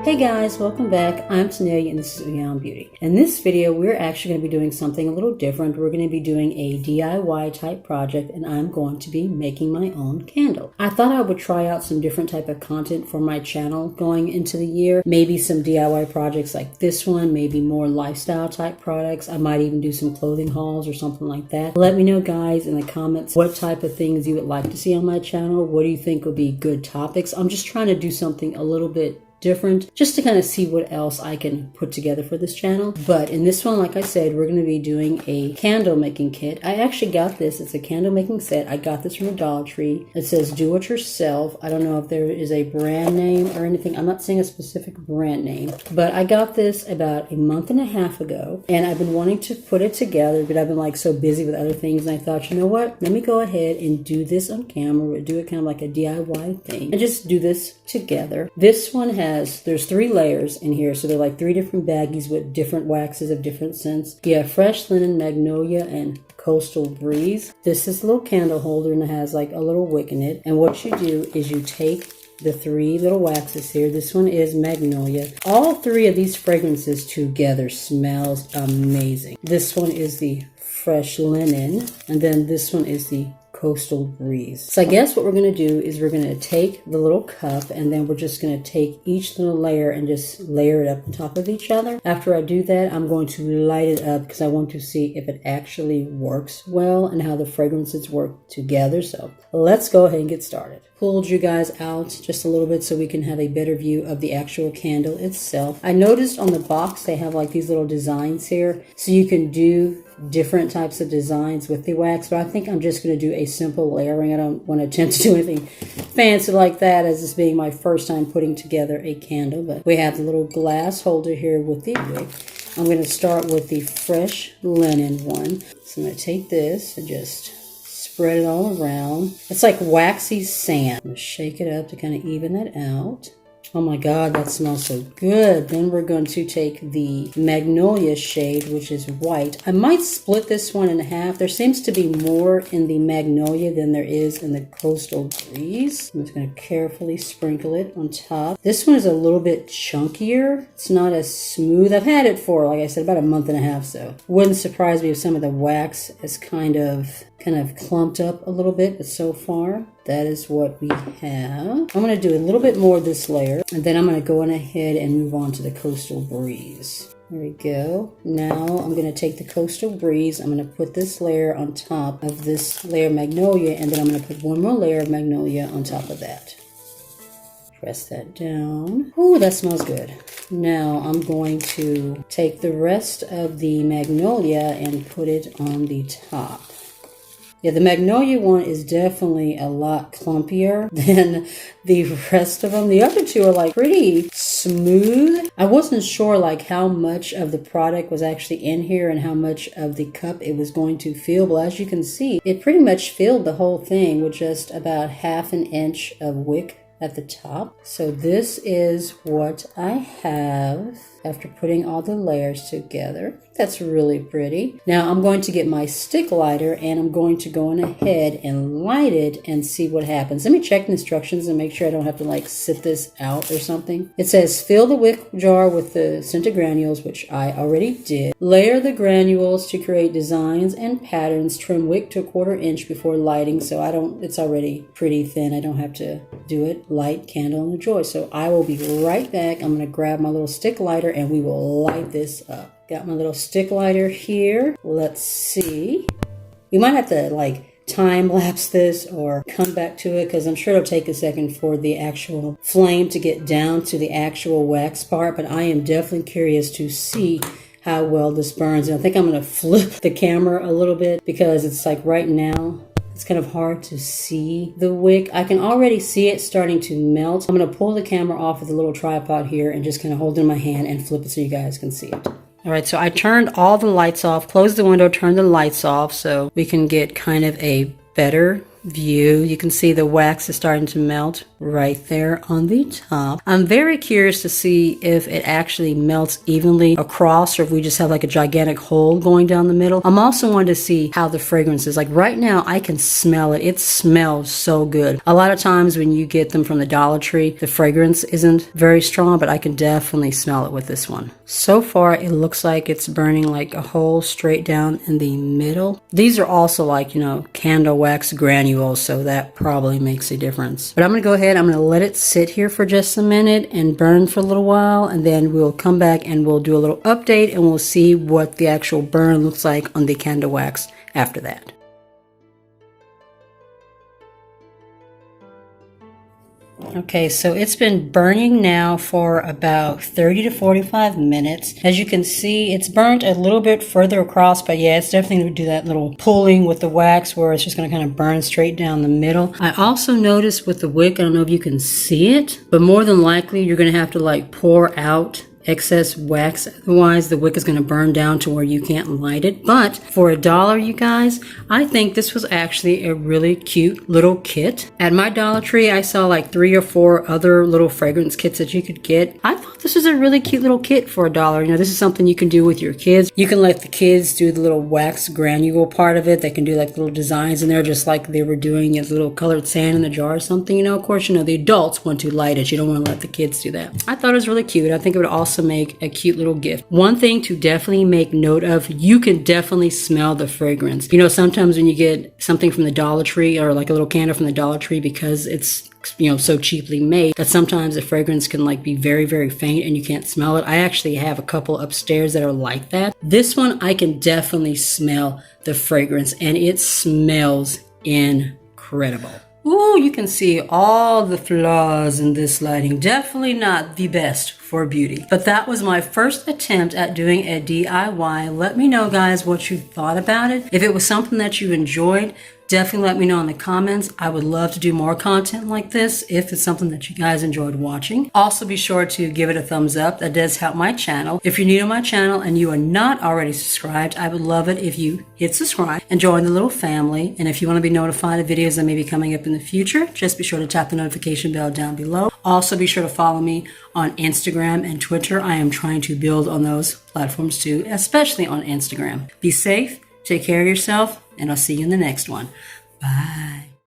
Hey guys, welcome back. I'm Tanealyakimbeauty and this is AOA Beauty. In this video, we're actually going to be doing something a little different. We're going to be doing a DIY type project and I'm going to be making my own candle. I thought I would try out some different type of content for my channel going into the year. Maybe some DIY projects like this one, maybe more lifestyle type products. I might even do some clothing hauls or something like that. Let me know guys in the comments what type of things you would like to see on my channel. What do you think would be good topics? I'm just trying to do something a little bit different just to kind of see what else I can put together for this channel. But in this one, like I said, we're going to be doing a candle making kit. I actually got this. It's a candle making set. I got this from a Dollar Tree. It says do it yourself. I don't know if there is a brand name or anything. I'm not saying a specific brand name, but I got this about a month and a half ago and I've been wanting to put it together, but I've been like so busy with other things and I thought, you know what, let me go ahead and do this on camera, do it kind of like a DIY thing and just do this together. This one there's 3 layers in here, so they're like 3 different baggies with different waxes of different scents. You have Fresh Linen, Magnolia, and Coastal Breeze. This is a little candle holder and it has like a little wick in it. And what you do is you take the 3 little waxes here. This one is Magnolia. All 3 of these fragrances together smells amazing. This one is the Fresh Linen, and then this one is the Coastal Breeze. So I guess what we're going to do is we're going to take the little cup and then we're just going to take each little layer and just layer it up on top of each other. After I do that, I'm going to light it up because I want to see if it actually works well and how the fragrances work together. So let's go ahead and get started. Pulled you guys out just a little bit so we can have a better view of the actual candle itself. I noticed on the box they have like these little designs here so you can do different types of designs with the wax, but I think I'm just going to do a simple layering. I don't want to attempt to do anything fancy like that as this being my first time putting together a candle. But we have the little glass holder here with the wick. I'm going to start with the Fresh Linen one. So I'm going to take this and just spread it all around. It's like waxy sand. I'm going to shake it up to kind of even that out. Oh my God, that smells so good. Then we're going to take the Magnolia shade, which is white. I might split this one in half. There seems to be more in the Magnolia than there is in the Coastal Breeze. I'm just going to carefully sprinkle it on top. This one is a little bit chunkier. It's not as smooth. I've had it for, like I said, about a month and a half, so wouldn't surprise me if some of the wax is kind of clumped up a little bit, but so far that is what we have. I'm going to do a little bit more of this layer and then I'm going to go on ahead and move on to the Coastal Breeze. There we go. Now I'm going to take the Coastal Breeze. I'm going to put this layer on top of this layer of Magnolia and then I'm going to put one more layer of Magnolia on top of that. Press that down. Ooh, that smells good. Now I'm going to take the rest of the Magnolia and put it on the top. Yeah, the Magnolia one is definitely a lot clumpier than the rest of them. The other 2 are like pretty smooth. I wasn't sure like how much of the product was actually in here and how much of the cup it was going to fill. But as you can see, it pretty much filled the whole thing with just about ½ an inch of wick at the top. So this is what I have after putting all the layers together. That's really pretty. Now I'm going to get my stick lighter and I'm going to go on ahead and light it and see what happens. Let me check the instructions and make sure I don't have to like sit this out or something. It says fill the wick jar with the scented granules, which I already did. Layer the granules to create designs and patterns. Trim wick to 1/4 inch before lighting. So it's already pretty thin. I don't have to do it. Light candle and enjoy. So I will be right back. I'm going to grab my little stick lighter and we will light this up. Got my little stick lighter here. Let's see. You might have to like time lapse this or come back to it because I'm sure it'll take a second for the actual flame to get down to the actual wax part, but I am definitely curious to see how well this burns. And I think I'm going to flip the camera a little bit because it's like right now it's kind of hard to see the wick. I can already see it starting to melt. I'm going to pull the camera off of the little tripod here and just kind of hold it in my hand and flip it so you guys can see it. All right, so I turned all the lights off, closed the window, turned the lights off so we can get kind of a better view. You can see the wax is starting to melt right there on the top. I'm very curious to see if it actually melts evenly across or if we just have like a gigantic hole going down the middle. I'm also wanting to see how the fragrance is. Like right now I can smell it. It smells so good. A lot of times when you get them from the Dollar Tree, the fragrance isn't very strong, but I can definitely smell it with this one. So far it looks like it's burning like a hole straight down in the middle. These are also like, you know, candle wax granules, so that probably makes a difference. But I'm gonna go ahead, I'm gonna let it sit here for just a minute and burn for a little while, and then we'll come back and we'll do a little update and we'll see what the actual burn looks like on the candle wax after that. Okay, so it's been burning now for about 30 to 45 minutes. As you can see, it's burnt a little bit further across, but yeah, it's definitely going to do that little pulling with the wax where it's just going to kind of burn straight down the middle. I also noticed with the wick, I don't know if you can see it, but more than likely you're going to have to like pour out excess wax, otherwise the wick is going to burn down to where you can't light it. But for $1, you guys, I think this was actually a really cute little kit. At my Dollar Tree I saw like 3 or 4 other little fragrance kits that you could get. I thought this was a really cute little kit for $1. You know, this is something you can do with your kids. You can let the kids do the little wax granule part of it. They can do like little designs in there just like they were doing a little colored sand in a jar or something. You know, of course, you know, the adults want to light it. You don't want to let the kids do that. I thought it was really cute. I think it would also make a cute little gift. One thing to definitely make note of, you can definitely smell the fragrance. You know, sometimes when you get something from the Dollar Tree or like a little candle from the Dollar Tree, because it's, you know, so cheaply made, that sometimes the fragrance can like be very, very faint and you can't smell it. I actually have a couple upstairs that are like that. This one, I can definitely smell the fragrance and it smells incredible. Ooh, you can see all the flaws in this lighting. Definitely not the best for beauty. But that was my first attempt at doing a DIY. Let me know, guys, what you thought about it. If it was something that you enjoyed, definitely let me know in the comments. I would love to do more content like this if it's something that you guys enjoyed watching. Also, be sure to give it a thumbs up. That does help my channel. If you're new to my channel and you are not already subscribed, I would love it if you hit subscribe and join the little family. And if you want to be notified of videos that may be coming up in the future, just be sure to tap the notification bell down below. Also, be sure to follow me on Instagram and Twitter. I am trying to build on those platforms too, especially on Instagram. Be safe, take care of yourself, and I'll see you in the next one. Bye.